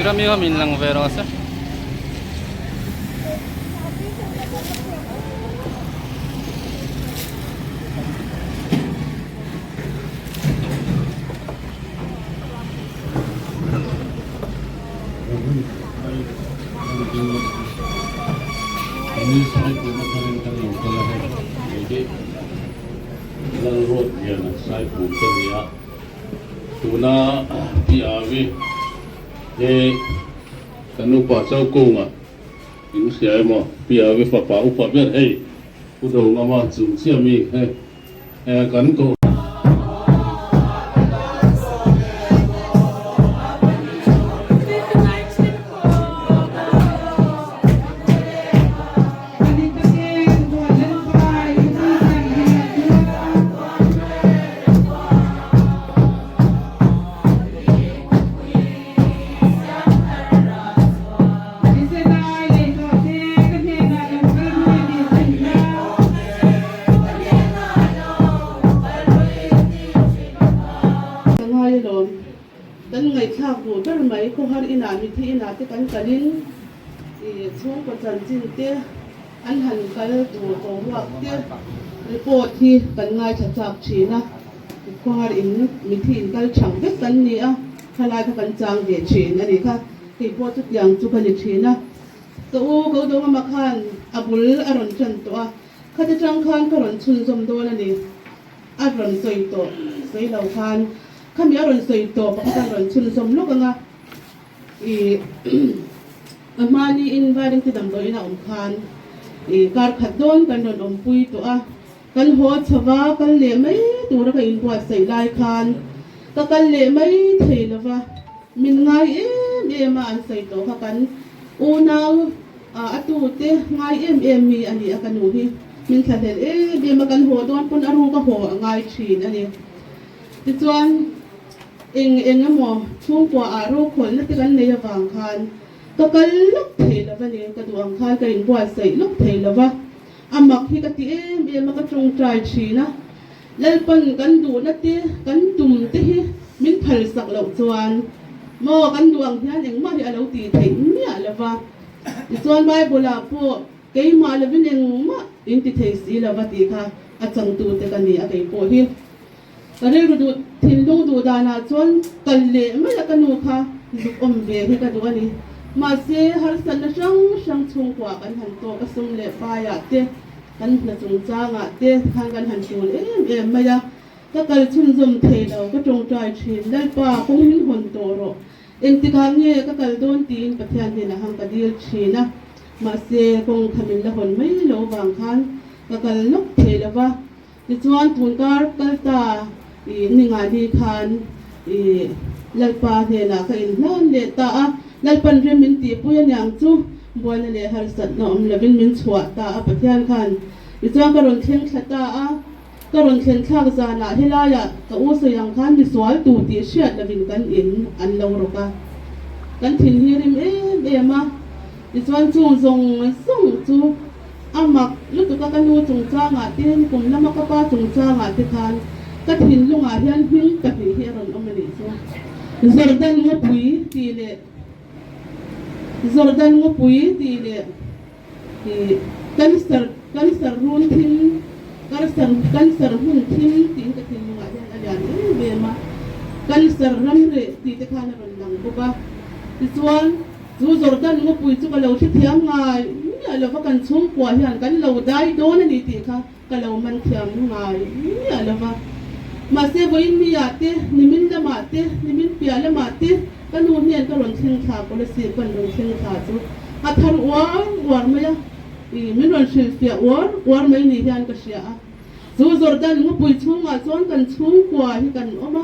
Tirami kami lang pero kasi ini saya pun kalian kalau jadi lalu dia nak saya pun kerja tuna piawi kanu pasau kong ini saya mau piawi papa upa biar udah ngama zum siami kan kau Kan mai ko har ina mi thi ina te kan kalin chung ko chan chin te an han kal tu to wak te report hi kan ngai cha chak china ko har in mi thi in kal chang ve kan ni a khala ka kan chang ve chin ani kha ki po chu yang chu kan ni china to go do ma khan abul aron chan to a kha te chang khan ka ron chun som do na ni aron soi to sei lo khan kami aron soi to pa ka ron chun som lo ka nga mani inviting ti dam do ina khan kar khadon kan don pui to a kan ho chawa kan le mai tu ra ka in bua sei lai khan ka kan le mai thei lawa min ngai ma an sei to kha kan u naw atu te ngai mi ani akanu hi min thadel be ma kan ho don pun aru ka ho ngai thin ani ti chuan eng mo chung kwa aro khol na ti kan nei awang khan ka kal lok thei lawa ni ka duang khan ka in bua sei lok thei lawa amak hi ka ti ma ka chung trai thina lalpan kan du na ti kan tum te hi min phal sak lo chuan mo kan duang hian eng ma hi alo ti thei mi alawa ti chuan bai bola po kei ma lawin eng ma in ti thei si lawa ti kha a chang tu te kan ni a kei po hi kan ru du thin dung du da na chuan kan le ma la kanu kha luk om ve hi ka du ani ma se har san na sang chung kwa kan han to ka sum le pa ya te kan na chung cha nga te khan kan han chu ma ya ka kal chun zum thei lo ka chung trai thin dal pa kong hin hon to ro en ti kham nge ka kal don tin pathian ni na hang ka dil thina ma se kong khamin la hon mai lo wang khan ka kal lok thei lawa ti chuan tun kar kal ta ninga di khan lalpa he na ka in hlan le ta a lalpan re min ti puya nyang chu boina le har sat no om lovin min chhuat ta a pathian khan i chuan ka ron thleng thlata a ka ron thlen thlak za na helaya ka u so yang khan mi swal tu ti hriat lovin kan in an lo roka kan thin hi rim ma i chuan chung zong song chu amak lu tu ka kanu chung cha nga tin kum lama ka pa chung cha nga ti khan ka thin lunga hian hing ka hi ron omani chu zordan ngo pui ti le kan sar run thin kan sar hun thin tin ka thin lunga hian alian be ma kan sar ram re ti te khan ron lang boka ti chuan chu zordan ngo pui chu ka lo thi thiam ngai ni lo va kan chum kwa hian kan lo dai don ani ti kha ka lo man thiam ngai ni lo va ma se voin mi ate nimin da mate nimin pia la mate kanu hian ka ron thing tha ko le si kan ron thing tha chu athar war maya min ron shil fia war mai ni hian ka sia zu Jordan ngo pui chunga chon kan chung kwa hi kan oma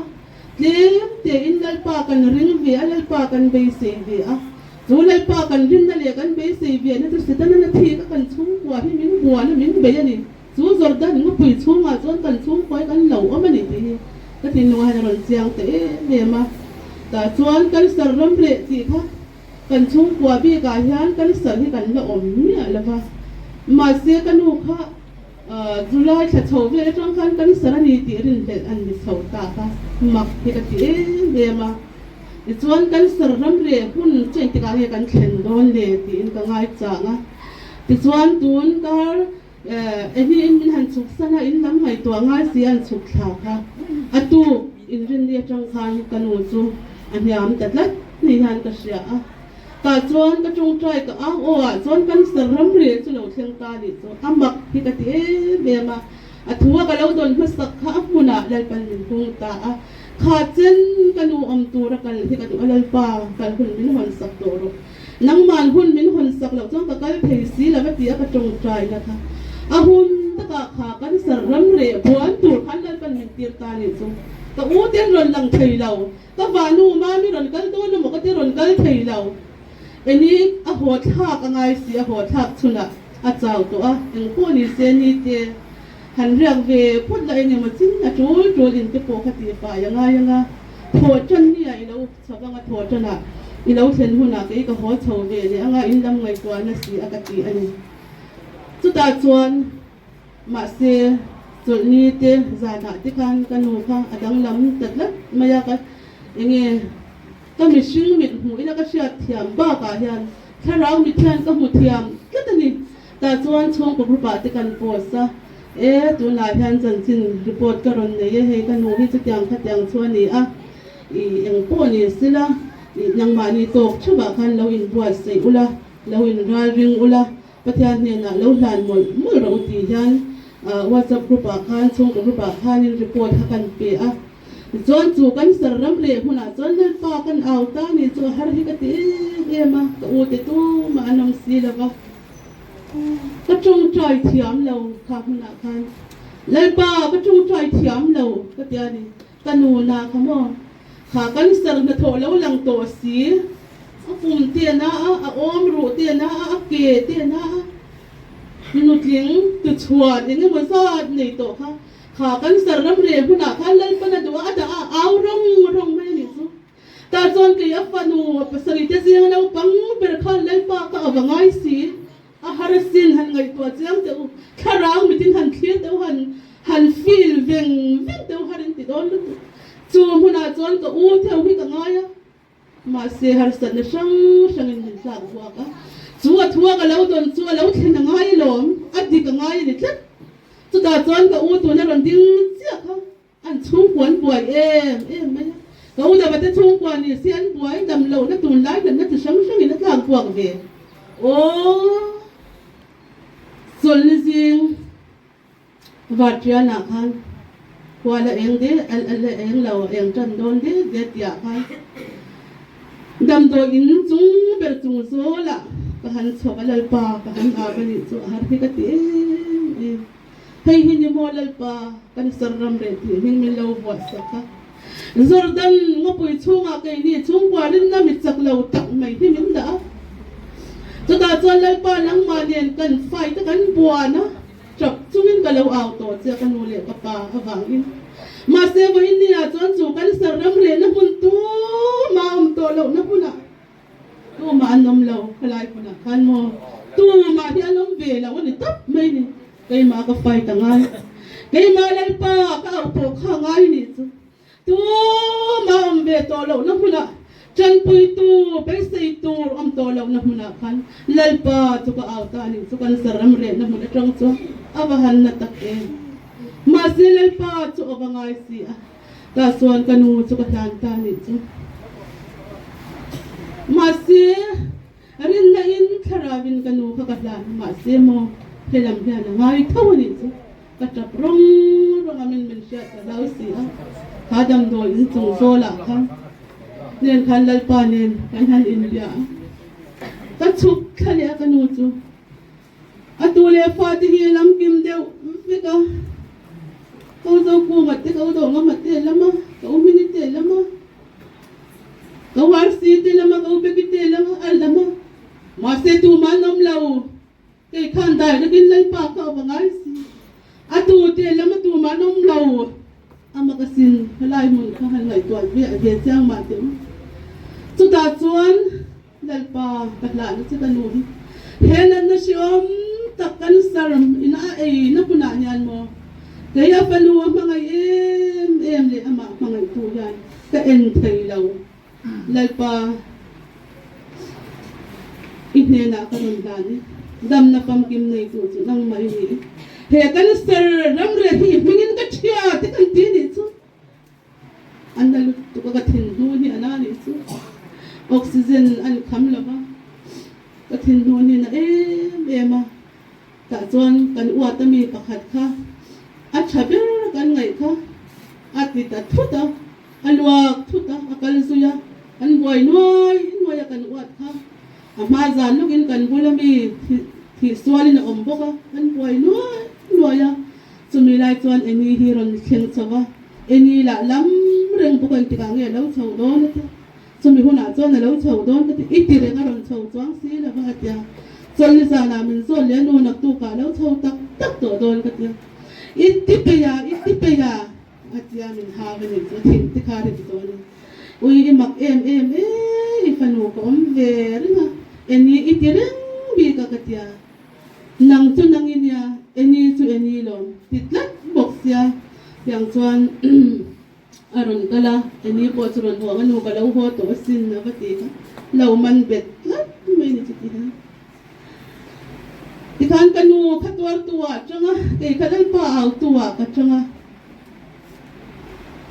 tlem te in lalpa kan ring ve lalpa kan be se ve a zu lalpa kan rin na le kan be se ve na tu sitan na thi ka kan chung kwa hi min bua na min be ni zu Jordan ngo pui chunga chon kan chung kwa kan lo oma ni ti ka tin no ha ron chiang te ve ma ta chuan kan sar ram le ti kha kan chung kwa bi ka hian kan sar hi kan la om ni ala va ma se kan u kha July cha chau ve trong khan kan sarani ti rin le an ni chau ta ka mak ti ka ti ve ma i chuan kan sar ram re hun chen ti ka he kan thlen don le ti in ka ngai changa ti chuan tun ka hi in min han chuk sana in lam hai to ngai si an chuk tha ka atu in rin le trong khan kan u chu an yam tat lat ni han ka sia ta chuan ka chung trai ka chuan kan sar ram re chu lo thleng ta ni chu amak hi ka ti ve ma athua ka lo don ma sak kha huna lal pan min hung ta kha chen kan u om tu ra kan hi ka tu alal pa kan hun min hon sak to ro nang man hun min hon sak lo chang ka kal thei si la ba ti ka chung trai na kha hun ta ka kha kan sar ram re buan tu khan lal pan min tir ta ni chu ka u ten ron lang thei lo ka vanu ma mi ron kal to no mo ka ti ron kal thei lo ini a hot ha ka ngai si a hot ha chuna a chau to a eng ko ni se ni te han riak ve put la eng ma chin a trol in te po khati pa yanga tho chan ni ai lo sabanga tho chana i lo thlen huna ke ka ho chho ve ni anga in lam ngai kwa na si a ka ti ani chu ta chuan ma se chol ni te za na ti kan kanu kha adang lam tatlat maya ka enge ka mi shing mit hu ina ka sia thiam ba ka hian tharau mi thian ka hu thiam ketani ta chuan chhong ko rupa te kan posa tu na hian chan chin report ka ron nei he ka nu hi chu tyang kha tyang chuan ni a i eng po ni sila i nang ma ni tok chuba khan lo in buat sei ula lo in ral ring ula pathian ne na lo hlan mol ro ti hian WhatsApp group a khan chhong ko rupa khan in report ha kan pe a chuan chu kan sar ram le huna chuan lel pa kan aw ta ni chu har hi ka ti ema ka u te tu ma anam si la ba ka chung trai thiam lo kha huna khan lel pa ka chung trai thiam lo ka ti ani ka nu na kha mo kha kan sar na tho lo lang to si a pum te na a om ru te na a ke te na nu tling tu chuan eng mo sa nei to kha kha kan sar ram re huna khan lal pana do ada aw rong mai ni chu ta chon ke ya panu pasari te siang no pang per khan lal pa ka awangai si a harasin han ngai to chiang te u kharang mitin han khir te han feel veng te harin ti don chu huna chon ka u theu hi ka ngaya ma se har san na sang in sa wa ka chu a thua ka lo don chu lo thlen na ngai lom adi ka ngai ni tlat chu ta chuan ka u tu na ron ding chia kha an chung kwan buai mai ka u da ba te chung kwan ni sian buai dam lo na tun lai na tu sang in na tlang puak ve sol ni sing vatriana khan kwala eng de al eng lo eng chan don de tia khan dam do in chung ber chung so la ka han chokalal pa ka han a ba ni chu har hi ka ti hay hindi mo lalpa kan sarram re ti hin min lo bo saka Jordan ngo pui chunga kai ni chung kwa rin na mi chak lo tak mai hi min da chu ta chuan lalpa lang ma nen kan fai ta kan bua na chap chungin ka lo aw to che kan nu le ka pa awang in ma se bo hin ni a chuan chu kan sarram re na hun tu ma to lo na huna tu ma anom lo khalai huna kan mo tu ma hi anom ve lo ni tap mai ni kay ma ka fight ngai kay ma lal pa ka po kha ngai ni tu ma am be to lo na huna chan pui tu pe sei tu am to lo na huna khan lal pa chu ka aw ta ni chu kan saram re na huna trong chu abahan na tak e ma se lal pa chu awangai si ta suan kanu chu ka tan ta ni chu ma se rin na in tharawin kanu kha ka lan ma se mo helam hian ngai thawani chu ka tap rong amin min sha ta lau si hadam do in chung zo la khan nen khan lal pa nen kan han india ka chuk khan nu chu atu le fa ti hi lam kim deu ve ka câu dâu cu mặt thế câu đồ ngâm mặt thế lắm á câu mini thế lắm á câu war si thế lắm á câu beki thế lắm á lắm á mà se tu mà nom lâu cái khăn đại nó kinh lên pa câu bằng ai si tu thế lắm á tu mà nom lâu mà cái xin lại muốn cái hành ngày tuổi về trang mà tiếng chúng ta chuan lên pa đặt lại nó sẽ cần nuôi hèn nó siom tập căn saram ina ai nó cũng nãy nhàn mò kaya paluwa mga em le ama mga tuyan ka entay law lalpa ihne na karon dani dam na pamkim nei tu chu nang mai ni he kan sir ram re hi mingin ka thia te kan ti ni chu andalu tu ka thin du ni ana ni chu oxygen an kham la ba ka thin du ni na ema ta chuan kan uwa ta mi pakhat kha chaber kan ngai kha atita thuta alwa thuta akal suya kan boy noi kan wat kha ama zan lugin kan bulami thi swalin omboka kan boy noi sumilai chuan eni hiron kheng chawa eni la lam reng bukan tikange lo chho don sumi huna chuan lo chho don itire ka ron chho chuang si la ba tia chol za na min zol le nu nak tu ka lo chho tak to don ka tia itipaya atia min haven ni thin tikare bitoni ui mak em ifanu ko veringa eni itireng bi ka katia nang tu nang inia eni tu eni lom titlat boxya yang chuan aron kala eni po churon ho anu kala ho to sin na bati ka law man bet lat mai ni ti ha ikan kanu khatwar tuwa changa kei khalal pa au tuwa ka changa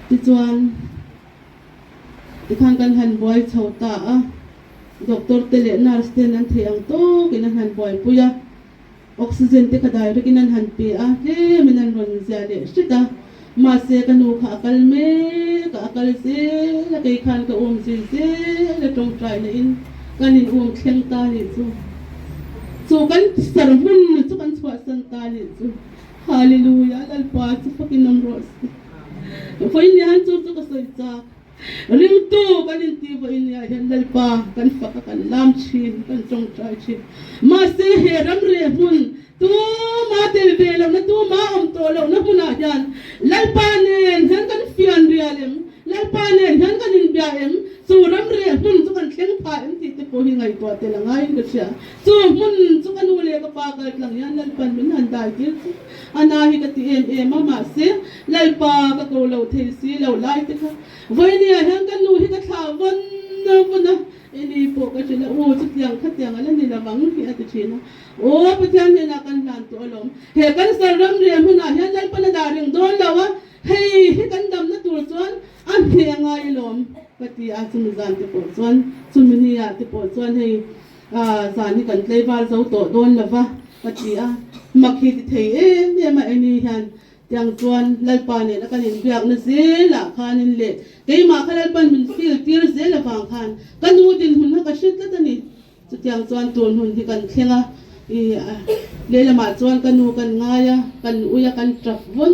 tichuan ikan kan han boy chhota a doctor tele nurse ten an theyang to kinan han boy puya oxygen te kadai re kinan han pe a ke minan ron zia le shita ma se kanu kha akal se la kei khan ka se la tong trai na in kanin thleng ta ni chu so kan sarvun chu kan chwa san ta ni chu hallelujah dal pa chu fakin nam ros foi ni han chu ka soi cha ring tu kan in ti foi ni han dal pa kan fa kan lam chin kan chong trai chin ma se he ram re hun tu ma te ve lo na tu ma om to lo na huna yan lal pa nen han kan fian rialem lal pa nen han kan in bia em so ram re hun chu kan thleng pa em ti te ko hi ngai to te la ngai ka sia so mun chu kan ule ka pa ka lang yan lal pan min han dai ti ana hi ka ti em ma se lal pa ka ko lo the si lo lai te ka voi ni han kan nu hi ka tha von na ini po ka sila chu tiang ala ni la wang hi at china patyan ni na kan lan to alom he kan saram re mun a han lal pan da ring don lawa hei hi kan dam na tur chuan an he ngai lom pati a chum zan te po chuan chumini a te po chuan hei zani kan tlei bal zo to don lawa pati a makhi ti thei ma ani han tiang chuan lalpa ne la kan in biak na se la khan in le kei ma khalal pan min fil tir se la wang khan kan u din hun ka shit la tani chu tiang chuan ton hun hi kan thlenga le la ma chuan kan u kan ngaya kan uya kan trap von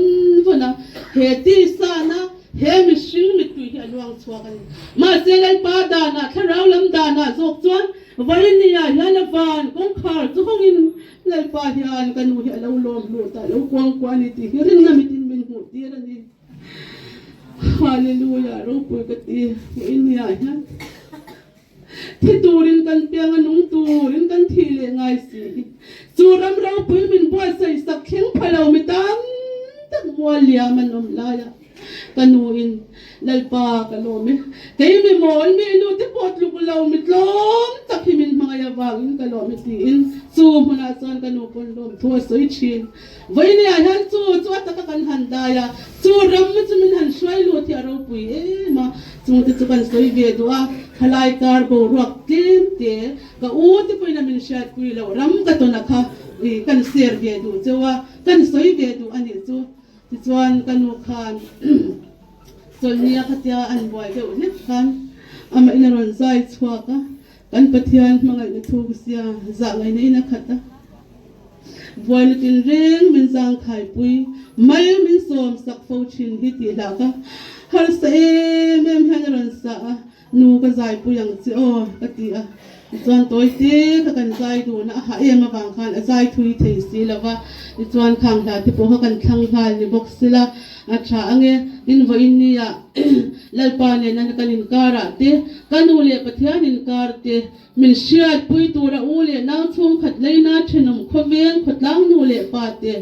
he ti sa na he mi shing mi tu hi alwang chua kan ma se lalpa da na tharau lam da na zok chuan vai ni ya la van kong khar chu hong in lalpa hian kan u hi alo lom lu ta lo kwang ni ti hirin na mitin min hu ti ra ni hallelujah ro pu ka ti in ya ha thi turin kan piang anung turin kan thi le ngai si churam ro pu min bo sai sak kheng phalo mi tam tak mo lia man om la ya kanuin lalpa kalome kay mi mol mi inu ti pot lu law mitlom takhimin mga yawagin kalome tiin su muna son kanupon lom thua soi chin vai ni han chu ta kan handaya chu ram mi chu min han shwai lu ti aro pui ma chu ti kan soi ve dua halai kar bo ruak tim te ka u ti pui na min shat pui lo ram ka to na kha kan ser ve du chewa kan soi ve du ani chu ti chuan kanu khan solnia khatia an boy ke ulit khan ama inaron zai chhuaka kan pathian mangai na thuk sia za ngai nei na khata vuinna tin reng min jang khai pui mai min som sak fo chin hi ti la ka har sa em han ran sa nu ka zai pu yang chi o ka ti a chuan toi te ka kan zai du na ha em awang khan a zai thui thei si lawa chuan khang hla te po kan thlang hal ni box sila a tha ange in voin ni a lalpa ne nan kan in kara te kanu le pathian in kar te min shiat pui tura u le nang chung khat leina thenum khoveng khatlang nu le pa te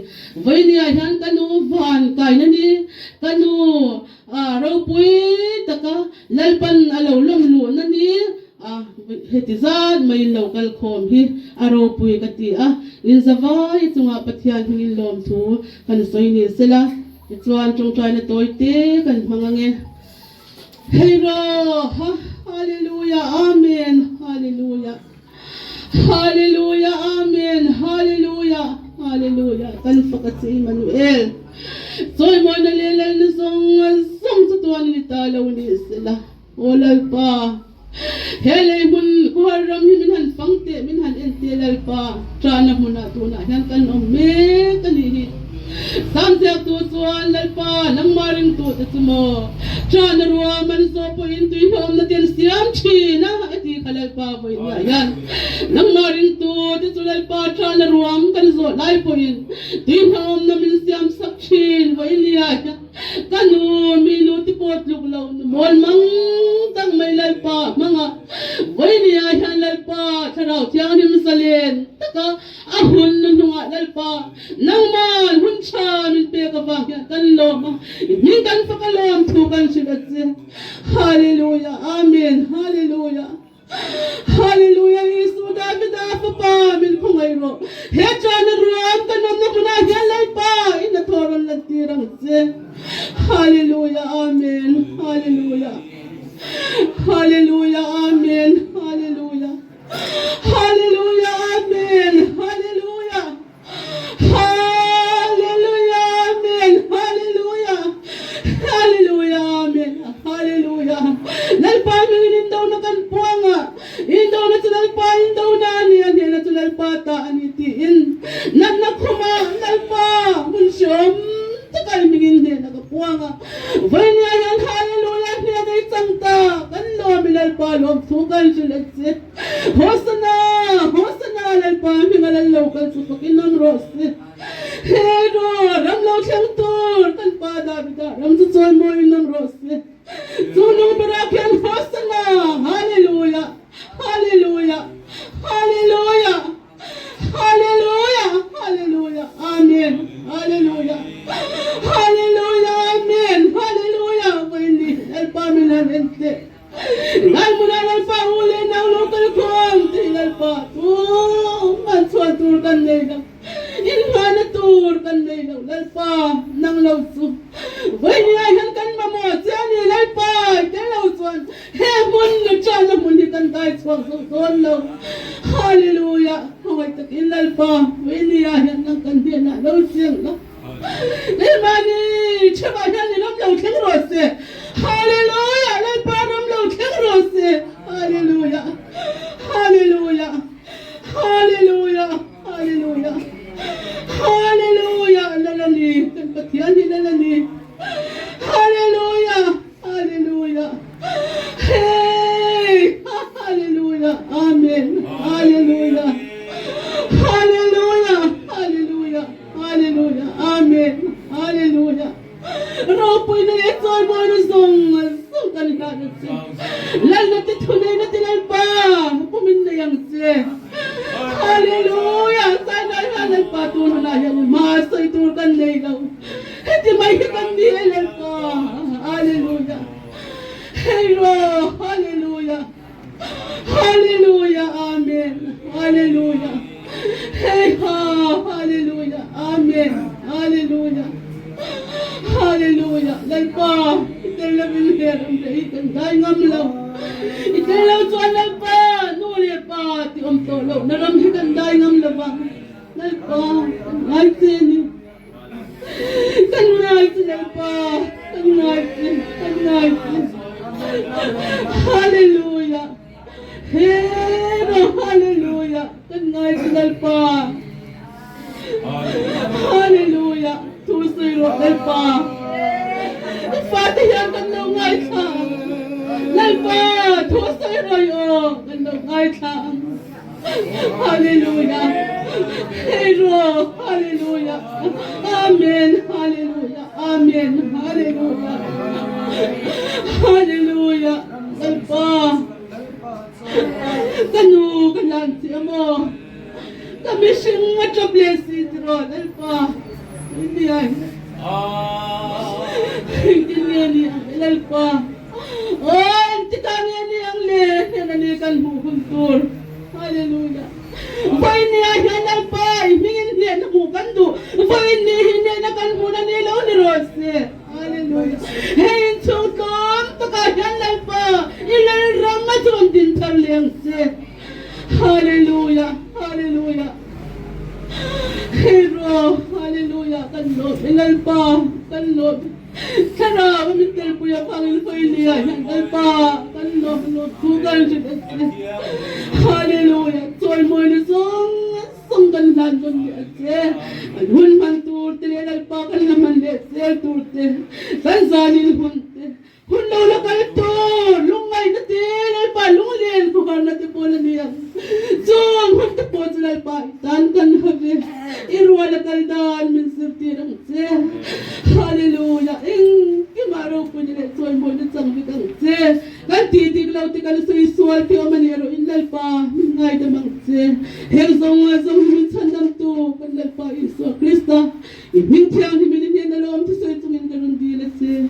voin ni a hian kanu van kai na ni kanu ro pui taka lalpan alo lom lu na ni heti zat mai local khom hi aro pui ka ti a in zawai chunga pathian hin lom thu kan soi ni sela chuan chung trai na toi te kan mangange hey ro hallelujah amen hallelujah hallelujah amen hallelujah hallelujah kan fakasi Emmanuel soy mo na lelal na song sa tuwan ni talaw ni sila olal pa hele mun kuharam hi minhan fangte minhan entelal pa trana muna tuna yan kan omme kanihi samsiak tu suan lalpa nang maring tu tsumo trana ruwa man so po into inom na ten siam chi na ati kalalpa boy na yan nang maring tu tsulalpa trana ruwam kan so lai po in tinom na min siam sakchin boy niya kanu minuti pot luglaw mon mang tang may lalpa mga boy niya yan lalpa charaw tiyang him salen taka ahun nununga lalpa nang man huncha min peka bang yan kan loma min kan pakalom tukan silatse hallelujah amen hallelujah hallelujah Yesu David apa min pungayro he chana ruam kanam na muna yan lalpa inatoran lantirang se hallelujah amen hallelujah hallelujah amen hallelujah hallelujah amen hallelujah hallelujah amen hallelujah hallelujah amen hallelujah lalpa min indaw na kan puanga indaw na lalpa indaw na ani na lalpa ta aniti in nanakuma lalpa munsyom takal mingin din nagapuanga vanya yan hallelujah niya kay sangta kanlo milalpa lom sukan silatse hosana hosana lalpa mingalalaw kan supakin ng rose hero ramlaw siyang tur kanpa dabita ramsusuan mo yun ng rose sunong barakyan hosana hallelujah hallelujah hallelujah hallelujah hallelujah amen hallelujah hallelujah amen hallelujah pwede alpaminamente ngal muna lalpa uli ng local kong tilalpa mansuan turkan nila ilhana turkan nila lalpa ng lawsu pwede ayan kan mamot siya ni lalpa italawsuan hemun na siya na munikan kahit swang susuan law hallelujah okay takin lalpa pwede ayan ng kandila lawsiyang law Imani chama yani lamlaw kengrose hallelujah lalpa lamlaw kengrose hallelujah hallelujah hallelujah hallelujah hallelujah lalani patiyani lalani hallelujah hallelujah hey hallelujah amen hallelujah hallelujah hallelujah hallelujah amen hallelujah ropoy na itoy mo na song kalikanat siya lal na titunay na tinalpa puminna yang siya hallelujah sana halal patuno na yan masay turkan na ilaw hindi may hikan nilan ka hallelujah hero hallelujah hallelujah amen hallelujah hey ha hallelujah amen hallelujah hallelujah lalpa italaw bilheram na ikan dahil ngamlaw italaw tuwan lalpa nuli pa ti omtolaw naramhikan dahil ngamlabang lalpa kangaitini kangaitini lalpa kangaitini hallelujah hey ngay kinalpa. Hallelujah. Tusoy ro nalpa. Fatih yang kanong ngay ka. Nalpa. Tusoy ro yo. Kanong ngay ka. Hallelujah. Hero. Hallelujah. Amen. Hallelujah. Amen. Hallelujah. Hallelujah. Nalpa. Kanu kanan siya mo. Kami siyang matyablesi ro. Nalpa. Hindi ay. Hindi niya. Nalpa. Oh, hindi kami niyang le. Nanikan bukuntur. Hallelujah. Buhay niya hinal pa. Hingin niya na bukanto. Buhay niya na kanmuna nila ni Rose. Hallelujah. Hayin sungkom. Takahinal pa. Ilan ramadron din tarleng siya. Hallelujah. Hallelujah. Hero. Hallelujah. Kanlob. Hinal pa. Kanlob. Kara, kamitel po yung Panginoon niya. Hinal pa. Kanlob. Tugan siya. Hallelujah. Soy mo ni song ganlan don niya. Hun man turte nilal pa kan naman niya turte. Sansanin hunte. Hun lola kalto. Lungay na tinal pa. Lunglil ko na tipulan niya. Song hunte po sila pa. Tan kan habe. Irwa na kaldan min sirtirang siya. Hallelujah. Kimaro po nila. Soy mo ni sang bigang siya. Kan titiglaw ti kan sa isual ti o manero inlal pa. Ngay damang siya. Heng song min sandam tu. Kanlal pa iso. Krista. Ibing tiyang himinin niya na loob ti sa itungin karundila siya.